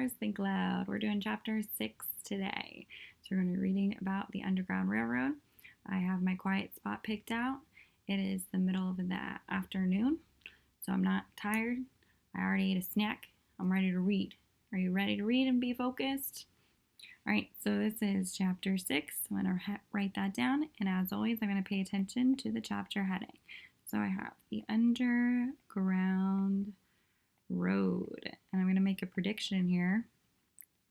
Stars, Think Loud. We're doing chapter 6 today. So we're going to be reading about the Underground Railroad. I have my quiet spot picked out. It is the middle of the afternoon, so I'm not tired. I already ate a snack. I'm ready to read. Are you ready to read and be focused? All right, so this is chapter 6. I'm going to write that down, and as always, I'm going to pay attention to the chapter heading. So I have the Underground Road, and I'm going to make a prediction here.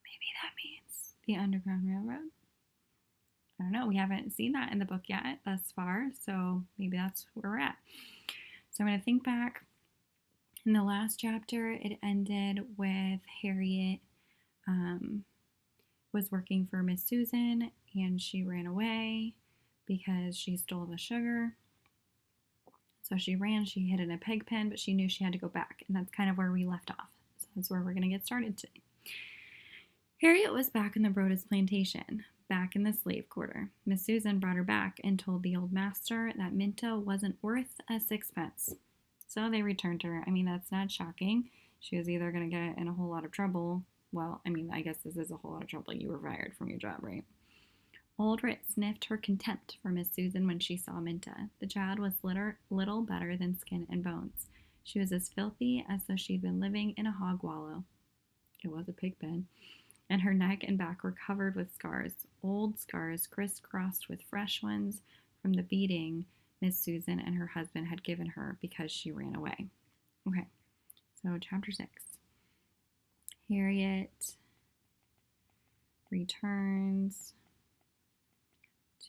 Maybe that means the Underground Railroad. I don't know. We haven't seen that in the book yet thus far, so maybe that's where we're at. So I'm going to think back. In the last chapter, it ended with Harriet was working for Miss Susan, and she ran away because she stole the sugar. So she ran, she hid in a pig pen, but she knew she had to go back, and that's kind of where we left off. So that's where we're going to get started today. Harriet was back in the Brodas plantation, back in the slave quarter. Miss Susan brought her back and told the old master that Minta wasn't worth a sixpence. So they returned her. I mean, that's not shocking. She was either going to get in a whole lot of trouble. Well, I mean, I guess this is a whole lot of trouble. You were fired from your job, right? Old Rit sniffed her contempt for Miss Susan when she saw Minta. The child was little better than skin and bones. She was as filthy as though she'd been living in a hog wallow. It was a pig pen. And her neck and back were covered with scars, old scars crisscrossed with fresh ones from the beating Miss Susan and her husband had given her because she ran away. Okay, so chapter 6. Harriet returns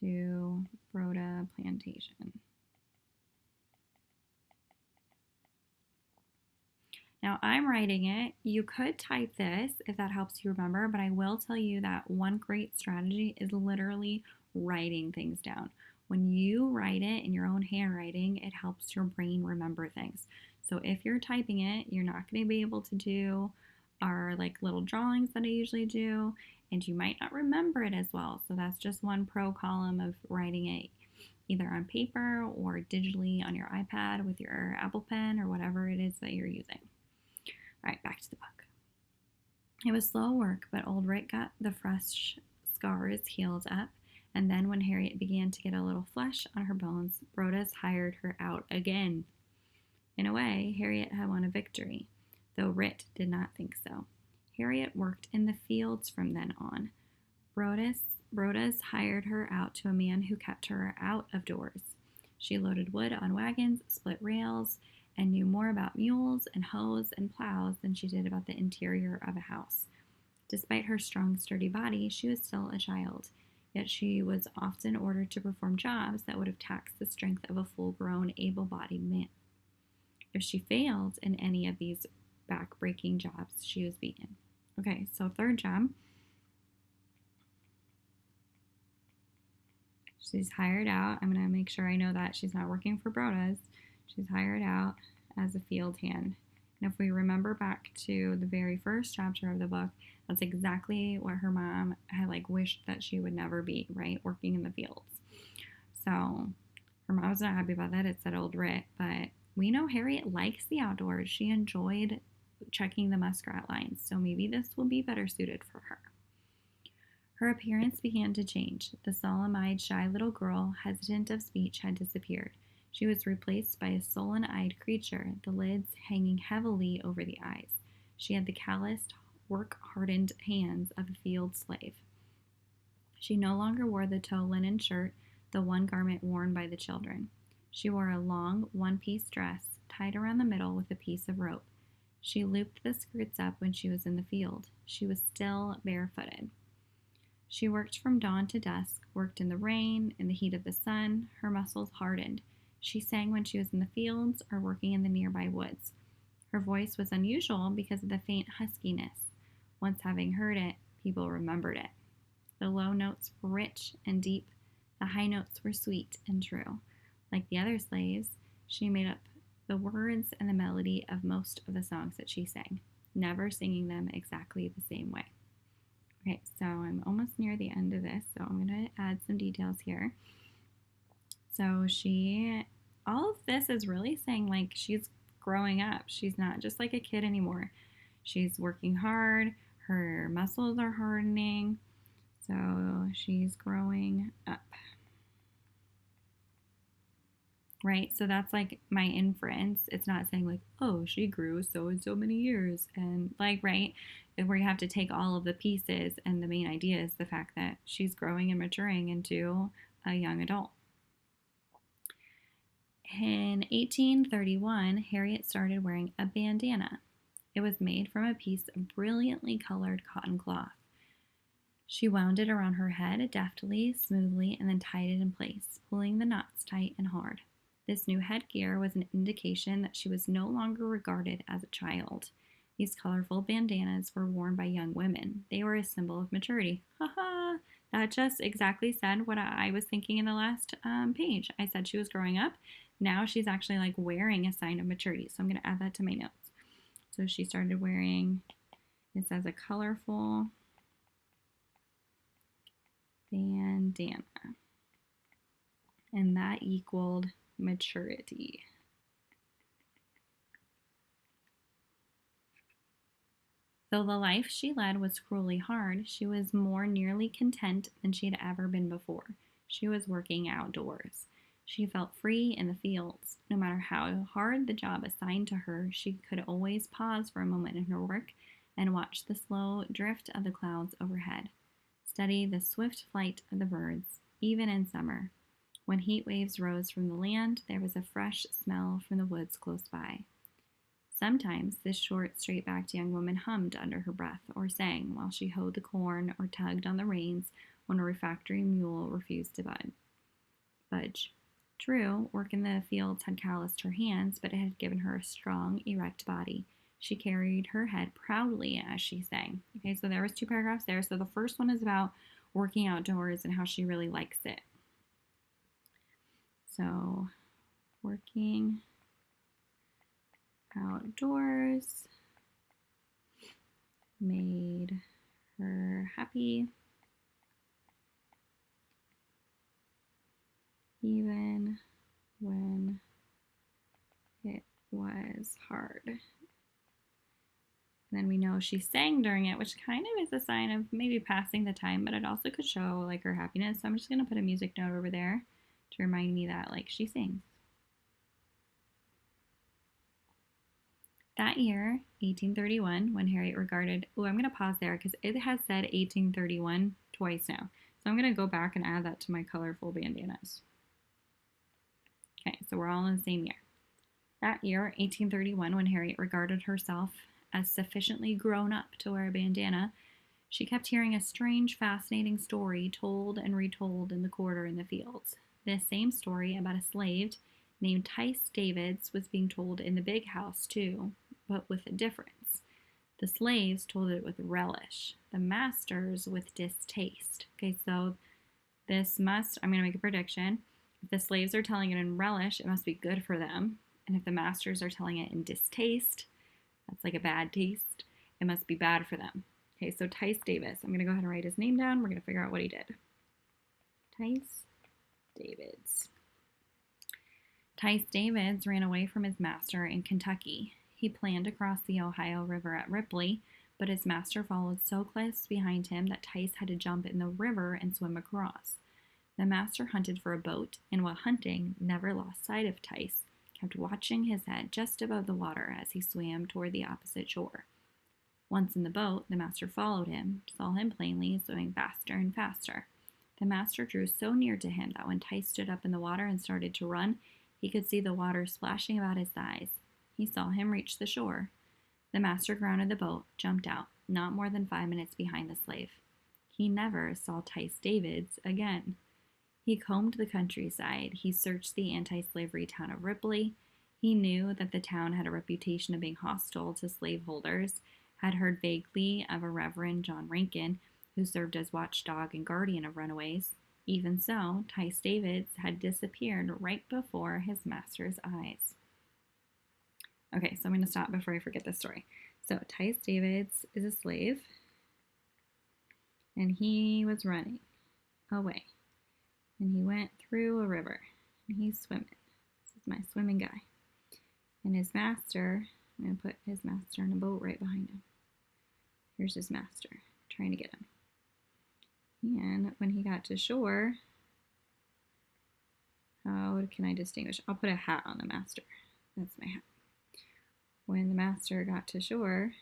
to Broda Plantation. Now I'm writing it. You could type this if that helps you remember, but I will tell you that one great strategy is literally writing things down. When you write it in your own handwriting, it helps your brain remember things. So if you're typing it, you're not going to be able to do our like little drawings that I usually do, and you might not remember it as well. So that's just one pro column of writing it either on paper or digitally on your iPad with your Apple Pen or whatever it is that you're using. All right, back to the book. It was slow work, but old Rick got the fresh scars healed up, and then when Harriet began to get a little flesh on her bones, Brodas hired her out again. In a way, Harriet had won a victory, though Rit did not think so. Harriet worked in the fields from then on. Brodas hired her out to a man who kept her out of doors. She loaded wood on wagons, split rails, and knew more about mules and hoes and plows than she did about the interior of a house. Despite her strong, sturdy body, she was still a child, yet she was often ordered to perform jobs that would have taxed the strength of a full-grown, able-bodied man. If she failed in any of these back-breaking jobs, she was beaten. Okay, so third job. She's hired out. I'm going to make sure I know that she's not working for Brodas. She's hired out as a field hand. And if we remember back to the very first chapter of the book, that's exactly what her mom had wished that she would never be, right? Working in the fields. So her mom was not happy about that. It said old Rit, but we know Harriet likes the outdoors. She enjoyed checking the muskrat lines, so maybe this will be better suited for her. Her appearance began to change. The solemn-eyed, shy little girl, hesitant of speech, had disappeared. She was replaced by a sullen-eyed creature, the lids hanging heavily over the eyes. She had the calloused, work-hardened hands of a field slave. She no longer wore the tow linen shirt, the one garment worn by the children. She wore a long, one-piece dress, tied around the middle with a piece of rope. She looped the skirts up when she was in the field. She was still barefooted. She worked from dawn to dusk, worked in the rain, in the heat of the sun. Her muscles hardened. She sang when she was in the fields or working in the nearby woods. Her voice was unusual because of the faint huskiness. Once having heard it, people remembered it. The low notes were rich and deep. The high notes were sweet and true. Like the other slaves, she made up the words and the melody of most of the songs that she sang, never singing them exactly the same way. Okay, so I'm almost near the end of this, so I'm going to add some details here. So all of this is really saying she's growing up. She's not just like a kid anymore. She's working hard. Her muscles are hardening, so she's growing up. Right? So that's like my inference. It's not saying like, oh, she grew so and so many years. And like, right? Where you have to take all of the pieces, and the main idea is the fact that she's growing and maturing into a young adult. In 1831, Harriet started wearing a bandana. It was made from a piece of brilliantly colored cotton cloth. She wound it around her head deftly, smoothly, and then tied it in place, pulling the knots tight and hard. This new headgear was an indication that she was no longer regarded as a child. These colorful bandanas were worn by young women. They were a symbol of maturity. Haha! That just exactly said what I was thinking in the last page. I said she was growing up. Now she's actually like wearing a sign of maturity. So I'm going to add that to my notes. So she started wearing, it says, a colorful bandana. And that equaled maturity. Though the life she led was cruelly hard, she was more nearly content than she had ever been before. She was working outdoors. She felt free in the fields. No matter how hard the job assigned to her, she could always pause for a moment in her work and watch the slow drift of the clouds overhead. Study the swift flight of the birds, even in summer. When heat waves rose from the land, there was a fresh smell from the woods close by. Sometimes this short, straight-backed young woman hummed under her breath or sang while she hoed the corn or tugged on the reins when a refractory mule refused to budge. True, work in the fields had calloused her hands, but it had given her a strong, erect body. She carried her head proudly as she sang. Okay, so there was 2 paragraphs there. So the first one is about working outdoors and how she really likes it. So, working outdoors made her happy, even when it was hard. And then we know she sang during it, which kind of is a sign of maybe passing the time, but it also could show like her happiness. So I'm just going to put a music note over there to remind me that like she sings. That year, 1831, when Harriet regarded, I'm going to pause there because it has said 1831 twice now. So I'm going to go back and add that to my colorful bandanas. Okay, so we're all in the same year. That year, 1831, when Harriet regarded herself as sufficiently grown up to wear a bandana, she kept hearing a strange, fascinating story told and retold in the quarter in the fields. This same story about a slave named Tice Davids was being told in the big house too, but with a difference. The slaves told it with relish, the masters with distaste. Okay, so I'm going to make a prediction. If the slaves are telling it in relish, it must be good for them. And if the masters are telling it in distaste, that's like a bad taste, it must be bad for them. Okay, so Tice Davis. I'm going to go ahead and write his name down. We're going to figure out what he did. Tice Davids. Tice Davids ran away from his master in Kentucky. He planned to cross the Ohio River at Ripley, but his master followed so close behind him that Tice had to jump in the river and swim across. The master hunted for a boat, and while hunting, never lost sight of Tice, kept watching his head just above the water as he swam toward the opposite shore. Once in the boat, the master followed him, saw him plainly, swimming faster and faster. The master drew so near to him that when Tice stood up in the water and started to run, he could see the water splashing about his thighs. He saw him reach the shore. The master grounded the boat, jumped out, not more than 5 minutes behind the slave. He never saw Tice Davids again. He combed the countryside. He searched the anti-slavery town of Ripley. He knew that the town had a reputation of being hostile to slaveholders, had heard vaguely of a Reverend John Rankin, who served as watchdog and guardian of runaways. Even so, Tice Davids had disappeared right before his master's eyes. Okay, so I'm going to stop before I forget this story. So Tice Davids is a slave, and he was running away. And he went through a river, and he's swimming. This is my swimming guy. And his master, I'm going to put his master in a boat right behind him. Here's his master trying to get him. And when he got to shore, how can I distinguish? I'll put a hat on the master. That's my hat. When the master got to shore,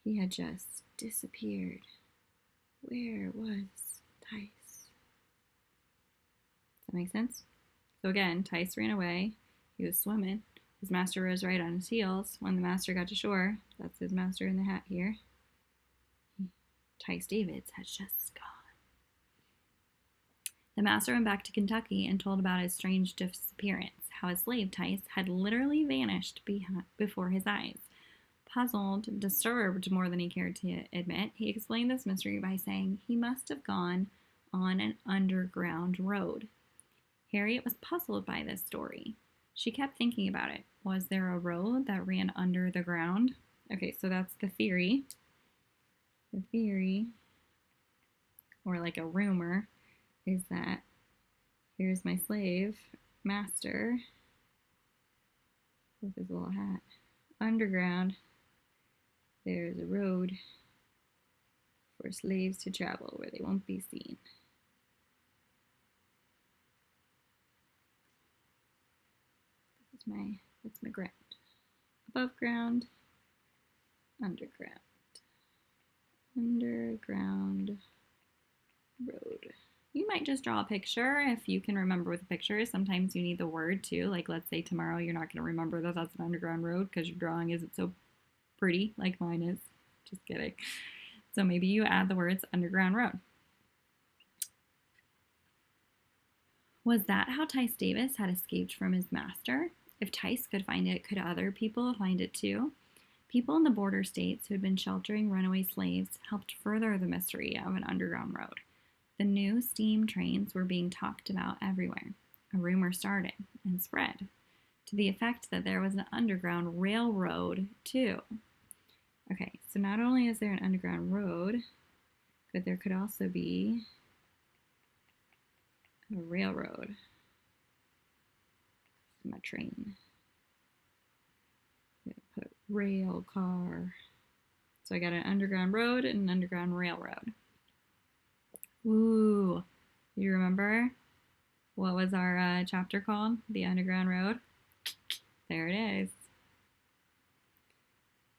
he had just disappeared. Where was Tice? Does that make sense? So again, Tice ran away. He was swimming. His master rose right on his heels. When the master got to shore, that's his master in the hat here, Tice Davids had just gone. The master went back to Kentucky and told about his strange disappearance, how his slave Tice had literally vanished before his eyes. Puzzled, disturbed more than he cared to admit, he explained this mystery by saying he must have gone on an underground road. Harriet was puzzled by this story. She kept thinking about it. Was there a road that ran under the ground? Okay, so that's the theory. The theory, or like a rumor, is that here's my slave master with his little hat. Underground, there's a road for slaves to travel where they won't be seen. That's my ground. Above ground, underground. Underground road. You might just draw a picture if you can remember with a picture. Sometimes you need the word too. Like let's say tomorrow you're not going to remember that that's an underground road because your drawing isn't so pretty like mine is. Just kidding. So maybe you add the words underground road. Was that how Tice Davis had escaped from his master? If Tice could find it, could other people find it too? People in the border states who had been sheltering runaway slaves helped further the mystery of an underground road. The new steam trains were being talked about everywhere. A rumor started and spread to the effect that there was an underground railroad too. Okay, so not only is there an underground road, but there could also be a railroad. My train. I'm gonna put rail car. So I got an underground road and an underground railroad. Ooh, you remember what was our chapter called? The Underground Road? There it is.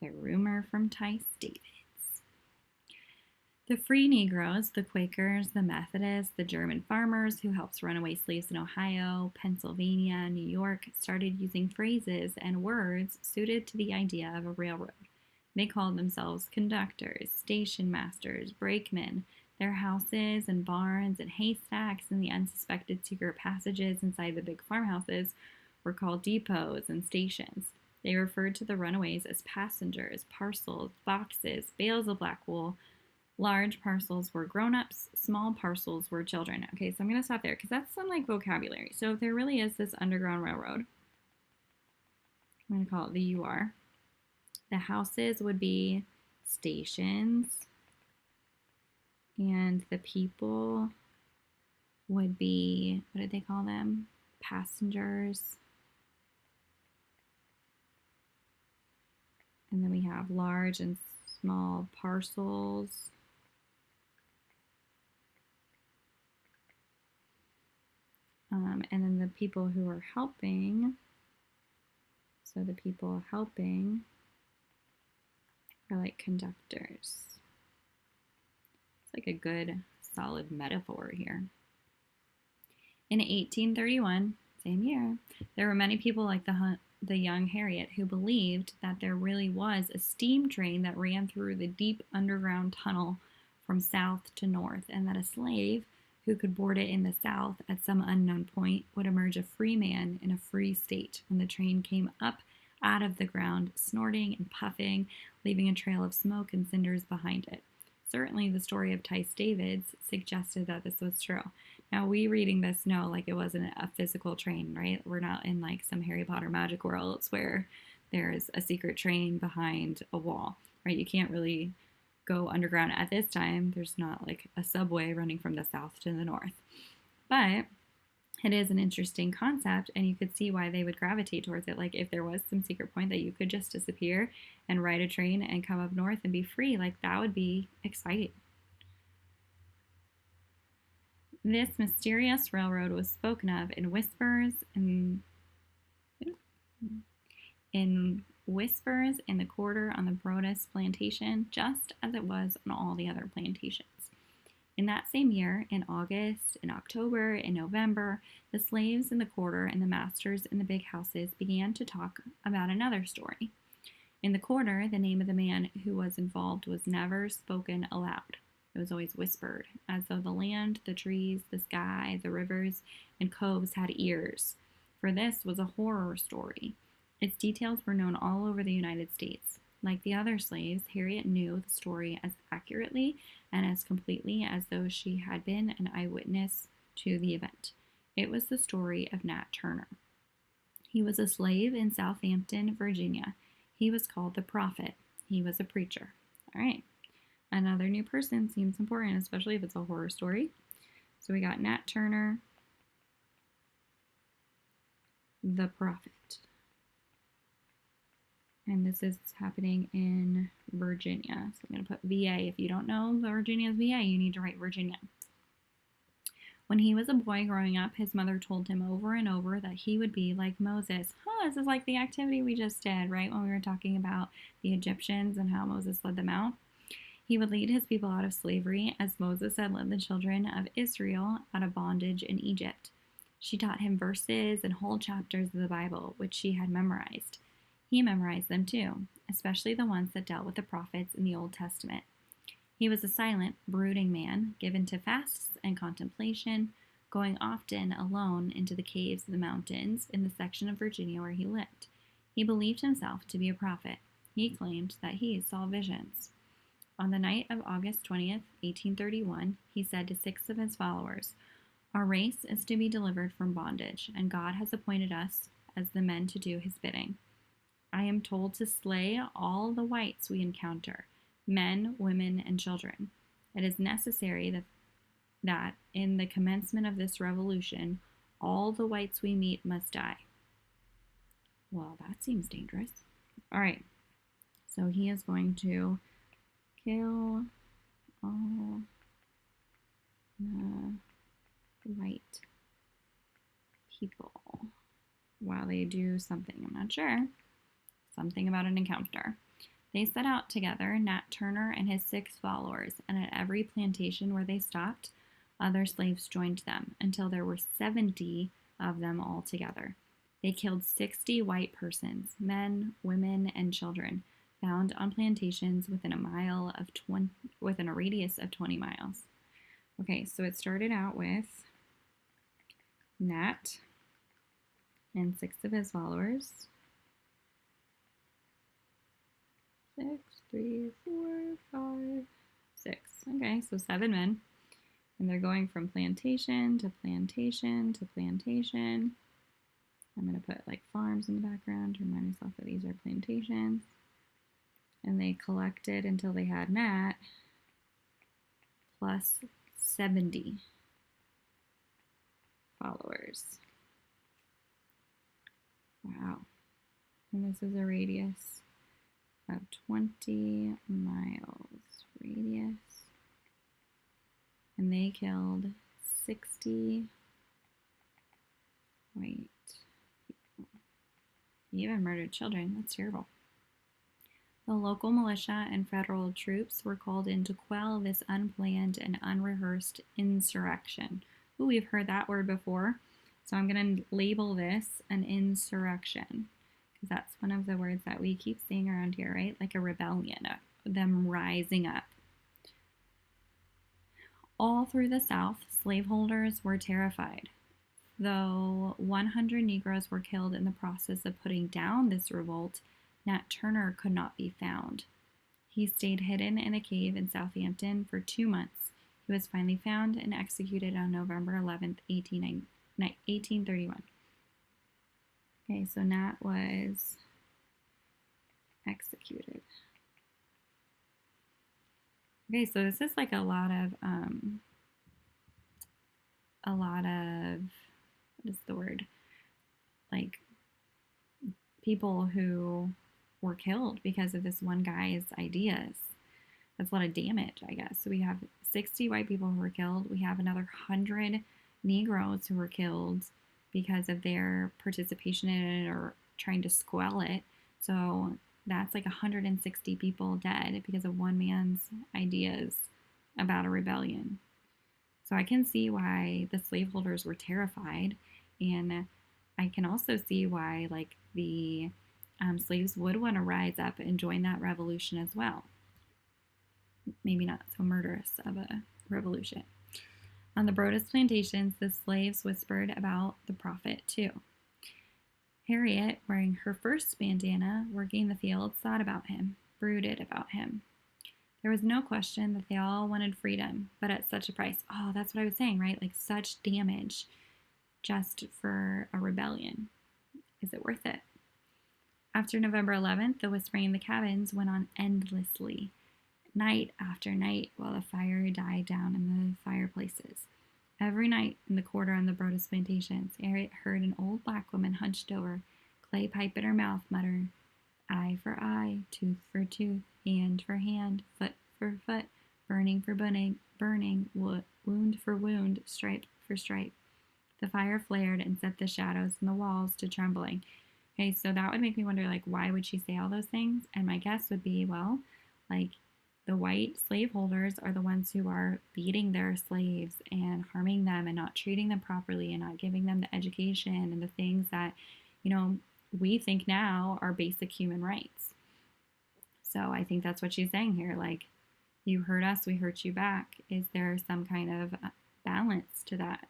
The rumor from Tice Davids. The free Negroes, the Quakers, the Methodists, the German farmers who helped runaway slaves in Ohio, Pennsylvania, New York started using phrases and words suited to the idea of a railroad. They called themselves conductors, station masters, brakemen. Their houses and barns and haystacks and the unsuspected secret passages inside the big farmhouses were called depots and stations. They referred to the runaways as passengers, parcels, boxes, bales of black wool. Large parcels were grown-ups, small parcels were children. Okay, so I'm going to stop there because that's some like vocabulary. So if there really is this underground railroad, I'm going to call it the UR. The houses would be stations, and the people would be, what did they call them? Passengers. And then we have large and small parcels. And then the people who are helping, so the people helping are like conductors. It's like a good, solid metaphor here. In 1831, same year, there were many people like the young Harriet who believed that there really was a steam train that ran through the deep underground tunnel from south to north, and that a slave who could board it in the south at some unknown point would emerge a free man in a free state when the train came up out of the ground, snorting and puffing, leaving a trail of smoke and cinders behind it. Certainly the story of Tice Davids suggested that this was true. Now, we reading this know like it wasn't a physical train, right? We're not in like some Harry Potter magic worlds where there's a secret train behind a wall, right? You can't really go underground at this time. There's not like a subway running from the south to the north. But It is an interesting concept, and you could see why they would gravitate towards it. Like, if there was some secret point that you could just disappear and ride a train and come up north and be free, like, that would be exciting. This mysterious railroad was spoken of in whispers in the quarter on the Brodus plantation, just as it was on all the other plantations. In that same year, in August, in October, in November, the slaves in the quarter and the masters in the big houses began to talk about another story. In the quarter, the name of the man who was involved was never spoken aloud. It was always whispered, as though the land, the trees, the sky, the rivers, and coves had ears, for this was a horror story. Its details were known all over the United States. Like the other slaves, Harriet knew the story as accurately and as completely as though she had been an eyewitness to the event. It was the story of Nat Turner. He was a slave in Southampton, Virginia. He was called the Prophet. He was a preacher. All right. Another new person seems important, especially if it's a horror story. So we got Nat Turner, the Prophet. And this is happening in Virginia. So I'm going to put VA. If you don't know Virginia's VA, you need to write Virginia. When he was a boy growing up, his mother told him over and over that he would be like Moses. This is like the activity we just did, right? When we were talking about the Egyptians and how Moses led them out. He would lead his people out of slavery, as Moses had led the children of Israel out of bondage in Egypt. She taught him verses and whole chapters of the Bible, which she had memorized. He memorized them too, especially the ones that dealt with the prophets in the Old Testament. He was a silent, brooding man, given to fasts and contemplation, going often alone into the caves of the mountains in the section of Virginia where he lived. He believed himself to be a prophet. He claimed that he saw visions. On the night of August 20th, 1831, he said to 6 of his followers, "Our race is to be delivered from bondage, and God has appointed us as the men to do his bidding. I am told to slay all the whites we encounter, men, women, and children. It is necessary that in the commencement of this revolution, all the whites we meet must die." Well, that seems dangerous. All right, so he is going to kill all the white people while they do something. I'm not sure. Something about an encounter. They set out together, Nat Turner and his 6 followers, and at every plantation where they stopped, other slaves joined them, until there were 70 of them altogether. They killed 60 white persons, men, women, and children, found on plantations within a radius of 20 miles. Okay, so it started out with Nat and 6 of his followers. 6, 3, 4, 5, 6. Okay, so 7 men. And they're going from plantation to plantation to plantation. I'm going to put like farms in the background to remind myself that these are plantations. And they collected until they had Nat plus 70 followers. Wow. And this is a radius of 20 miles radius. And they killed 60 white people. They even murdered children. That's terrible. The local militia and federal troops were called in to quell this unplanned and unrehearsed insurrection. Ooh, we've heard that word before. So I'm going to label this an insurrection, because that's one of the words that we keep saying around here, right? Like a rebellion, them rising up. All through the South, slaveholders were terrified. Though 100 Negroes were killed in the process of putting down this revolt, Nat Turner could not be found. He stayed hidden in a cave in Southampton for 2 months. He was finally found and executed on November 11th, 1831. Okay, so Nat was executed. Okay, so this is like a lot of what is the word? Like people who were killed because of this one guy's ideas. That's a lot of damage, I guess. So we have 60 white people who were killed. We have another 100 Negroes who were killed because of their participation in it or trying to squell it. So that's like 160 people dead because of one man's ideas about a rebellion. So I can see why the slaveholders were terrified, and I can also see why like the slaves would want to rise up and join that revolution as well. Maybe not so murderous of a revolution. On the Broadus plantations, the slaves whispered about the prophet too. Harriet, wearing her first bandana, working the fields, thought about him, brooded about him. There was no question that they all wanted freedom, but at such a price. Oh, that's what I was saying, right? Like such damage just for a rebellion. Is it worth it? After November 11th, the whispering in the cabins went on endlessly, night after night, while the fire died down in the fireplaces. Every night in the quarter on the Broadus plantations, Harriet heard an old black woman hunched over, clay pipe in her mouth, mutter, eye for eye, tooth for tooth, hand for hand, foot for foot, burning for burning, wound for wound, stripe for stripe. The fire flared and set the shadows in the walls to trembling. Okay, so that would make me wonder, like, why would she say all those things? And my guess would be, well, like, the white slaveholders are the ones who are beating their slaves and harming them and not treating them properly and not giving them the education and the things that, we think now are basic human rights. So I think that's what she's saying here. Like, you hurt us, we hurt you back. Is there some kind of balance to that?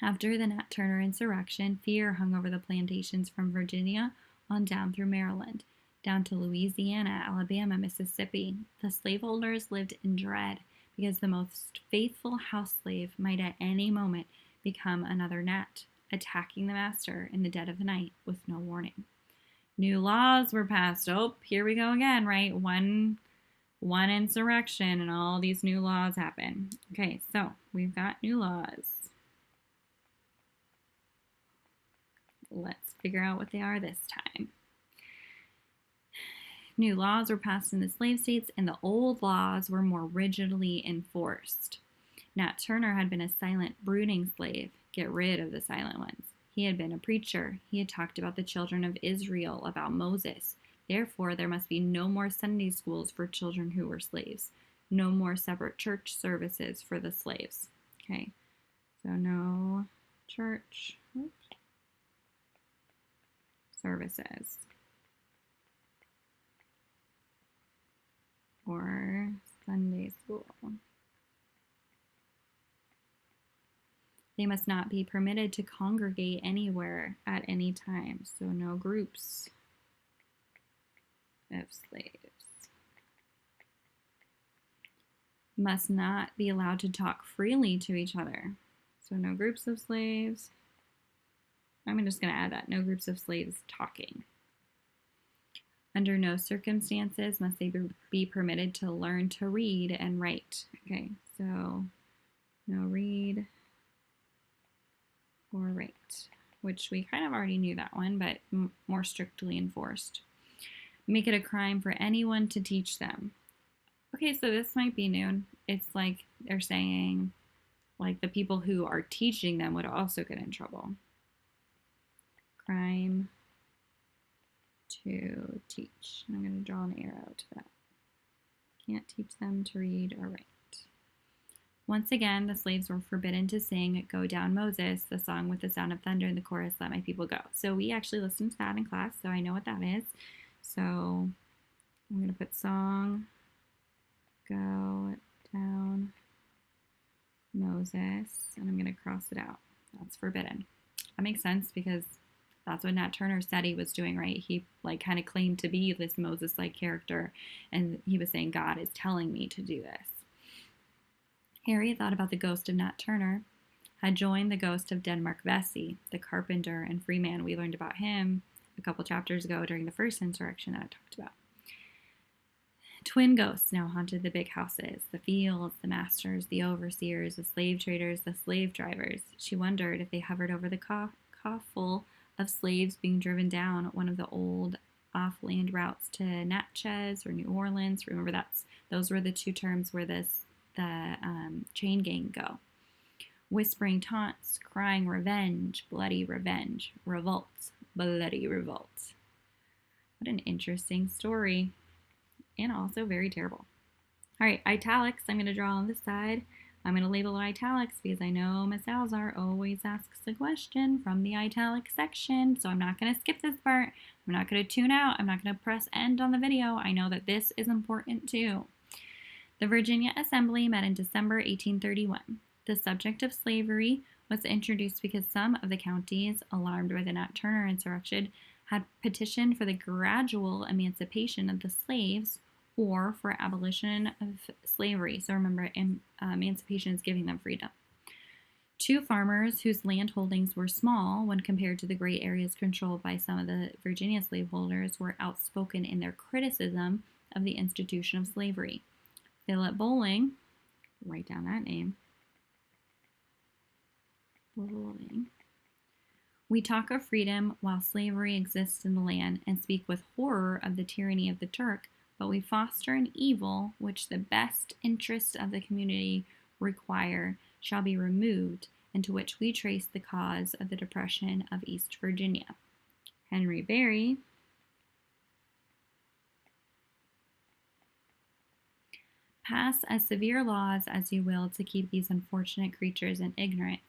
After the Nat Turner insurrection, fear hung over the plantations from Virginia on down through Maryland, down to Louisiana, Alabama, Mississippi. The slaveholders lived in dread because the most faithful house slave might at any moment become another Nat, attacking the master in the dead of the night with no warning. New laws were passed. Oh, here we go again, right? One insurrection and all these new laws happen. Okay, so we've got new laws. Let's figure out what they are this time. New laws were passed in the slave states, and the old laws were more rigidly enforced. Nat Turner had been a silent, brooding slave. Get rid of the silent ones. He had been a preacher. He had talked about the children of Israel, about Moses. Therefore, there must be no more Sunday schools for children who were slaves. No more separate church services for the slaves. Okay, so no church services or Sunday school. They must not be permitted to congregate anywhere at any time, so no groups of slaves. Must not be allowed to talk freely to each other, so no groups of slaves. I'm just going to add that, no groups of slaves talking. Under no circumstances must they be permitted to learn to read and write. Okay, so no read or write, which we kind of already knew that one, but more strictly enforced. Make it a crime for anyone to teach them. Okay, so this might be new. It's like they're saying, like, the people who are teaching them would also get in trouble. Crime to teach. I'm going to draw an arrow to that. Can't teach them to read or write. Once again, the slaves were forbidden to sing Go Down Moses, the song with the sound of thunder in the chorus, Let My People Go. So we actually listened to that in class, so I know what that is. So I'm going to put song, Go Down Moses, and I'm going to cross it out. That's forbidden. That makes sense because that's what Nat Turner said he was doing, right? He kind of claimed to be this Moses-like character, and he was saying, God is telling me to do this. Harriet thought about the ghost of Nat Turner, had joined the ghost of Denmark Vesey, the carpenter and free man. We learned about him a couple chapters ago during the first insurrection that I talked about. Twin ghosts now haunted the big houses, the fields, the masters, the overseers, the slave traders, the slave drivers. She wondered if they hovered over the coffle of slaves being driven down one of the old off-land routes to Natchez or New Orleans. Remember, those were the two terms where the chain gang go. Whispering taunts, crying revenge, bloody revenge, revolt, bloody revolt. What an interesting story, and also very terrible. All right, italics, I'm going to draw on this side. I'm going to label it italics because I know Miss Salazar always asks a question from the italic section, so I'm not going to skip this part. I'm not going to tune out. I'm not going to press end on the video. I know that this is important too. The Virginia Assembly met in December 1831. The subject of slavery was introduced because some of the counties, alarmed by the Nat Turner insurrection, had petitioned for the gradual emancipation of the slaves or for abolition of slavery. So remember, emancipation is giving them freedom. Two farmers whose land holdings were small when compared to the great areas controlled by some of the Virginia slaveholders were outspoken in their criticism of the institution of slavery. Philip Bowling, write down that name, Bowling. We talk of freedom while slavery exists in the land and speak with horror of the tyranny of the Turk, but we foster an evil which the best interests of the community require shall be removed, and to which we trace the cause of the depression of East Virginia. Henry Berry. Pass as severe laws as you will to keep these unfortunate creatures in ignorance.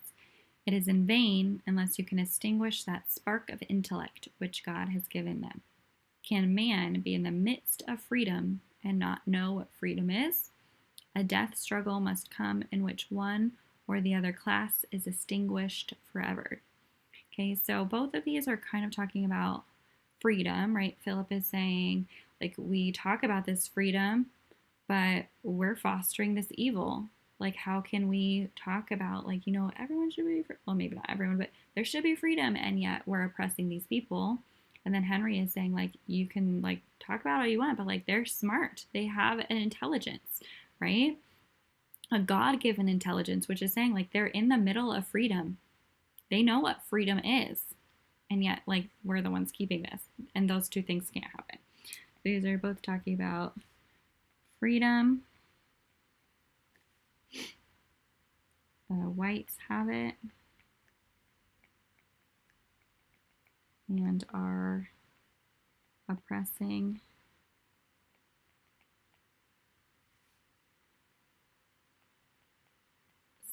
It is in vain unless you can extinguish that spark of intellect which God has given them. Can man be in the midst of freedom and not know what freedom is? A death struggle must come in which one or the other class is extinguished forever. Okay, so both of these are kind of talking about freedom, right? Philip is saying, like, we talk about this freedom, but we're fostering this evil. Like, how can we talk about, like, you know, everyone should be, well, maybe not everyone, but there should be freedom, and yet we're oppressing these people. And then Henry is saying, like, you can, like, talk about all you want, but, like, they're smart. They have an intelligence, right? A God-given intelligence, which is saying, like, they're in the middle of freedom. They know what freedom is, and yet, like, we're the ones keeping this. And those two things can't happen. These are both talking about freedom. Whites have it and are oppressing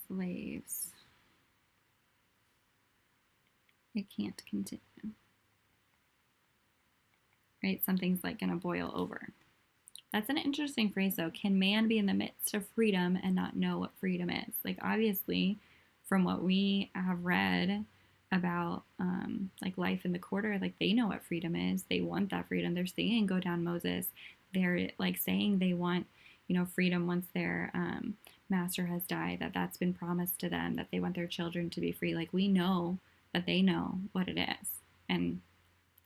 slaves. It can't continue. Right? Something's like going to boil over. That's an interesting phrase, though. Can man be in the midst of freedom and not know what freedom is? Like, obviously, from what we have read about, like, life in the quarter, like, they know what freedom is. They want that freedom. They're singing Go Down Moses. They're, like, saying they want, you know, freedom once their master has died, that's been promised to them, that they want their children to be free. Like, we know that they know what it is. And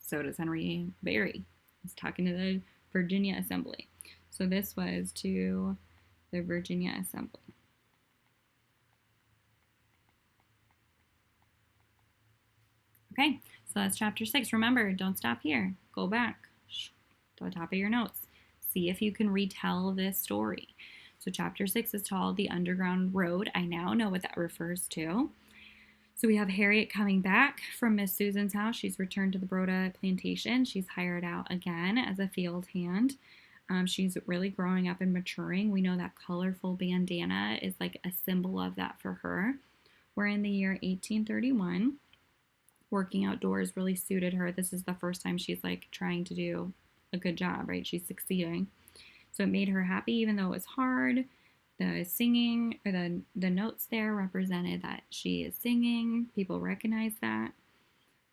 so does Henry Berry. He's talking to the Virginia Assembly. So this was to the Virginia Assembly. Okay, so that's chapter 6. Remember, don't stop here. Go back to the top of your notes. See if you can retell this story. So chapter 6 is called The Underground Road. I now know what that refers to. So we have Harriet coming back from Miss Susan's house. She's returned to the Broda plantation. She's hired out again as a field hand. She's really growing up and maturing. We know that colorful bandana is like a symbol of that for her. We're in the year 1831. Working outdoors really suited her. This is the first time she's like trying to do a good job, right? She's succeeding. So it made her happy even though it was hard. The singing, or the notes there represented that she is singing. People recognize that.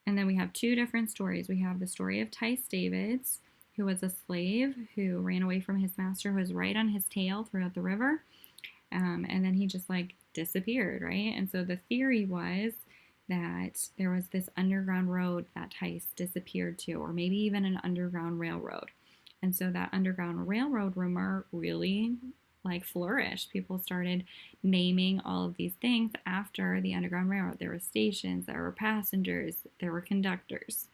And then we have two different stories. We have the story of Tice Davids, who was a slave who ran away from his master, who was right on his tail throughout the river. And then he just like disappeared, right? And so the theory was that there was this underground road that Tice disappeared to, or maybe even an underground railroad. And so that Underground Railroad rumor really like flourished. People started naming all of these things after the Underground Railroad. There were stations, there were passengers, there were conductors.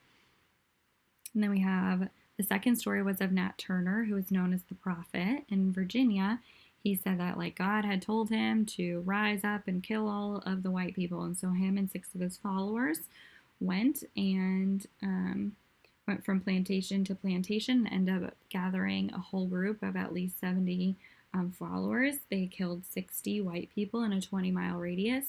And then we have the second story was of Nat Turner, who was known as the Prophet in Virginia. He said that like God had told him to rise up and kill all of the white people, and so him and 6 of his followers went and went from plantation to plantation and ended up gathering a whole group of at least 70 followers. They killed 60 white people in a 20-mile radius.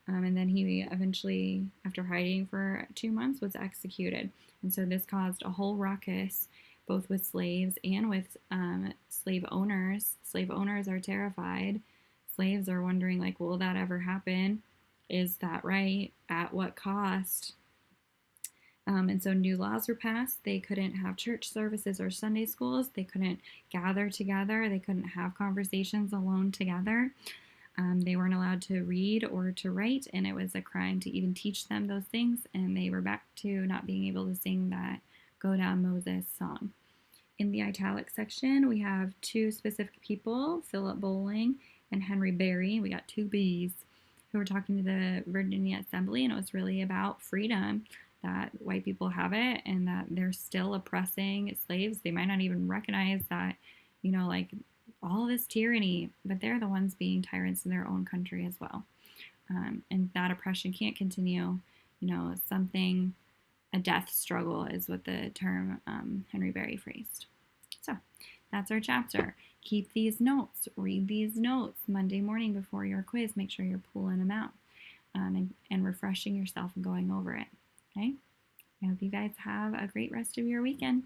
And then he eventually, after hiding for 2 months, was executed. And so this caused a whole ruckus, both with slaves and with slave owners. Slave owners are terrified. Slaves are wondering, like, will that ever happen? Is that right? At what cost? And so new laws were passed. They couldn't have church services or Sunday schools. They couldn't gather together. They couldn't have conversations alone together. They weren't allowed to read or to write, and it was a crime to even teach them those things. And they were back to not being able to sing that Go Down Moses song. In the italic section, we have 2 specific people, Philip Bowling and Henry Berry. We got 2 B's who were talking to the Virginia Assembly, and it was really about freedom, that white people have it and that they're still oppressing slaves. They might not even recognize that, like all this tyranny, but they're the ones being tyrants in their own country as well. And that oppression can't continue. A death struggle is what the term Henry Berry phrased. So that's our chapter. Keep these notes, read these notes Monday morning before your quiz. Make sure you're pulling them out and refreshing yourself and going over it. Okay? I hope you guys have a great rest of your weekend.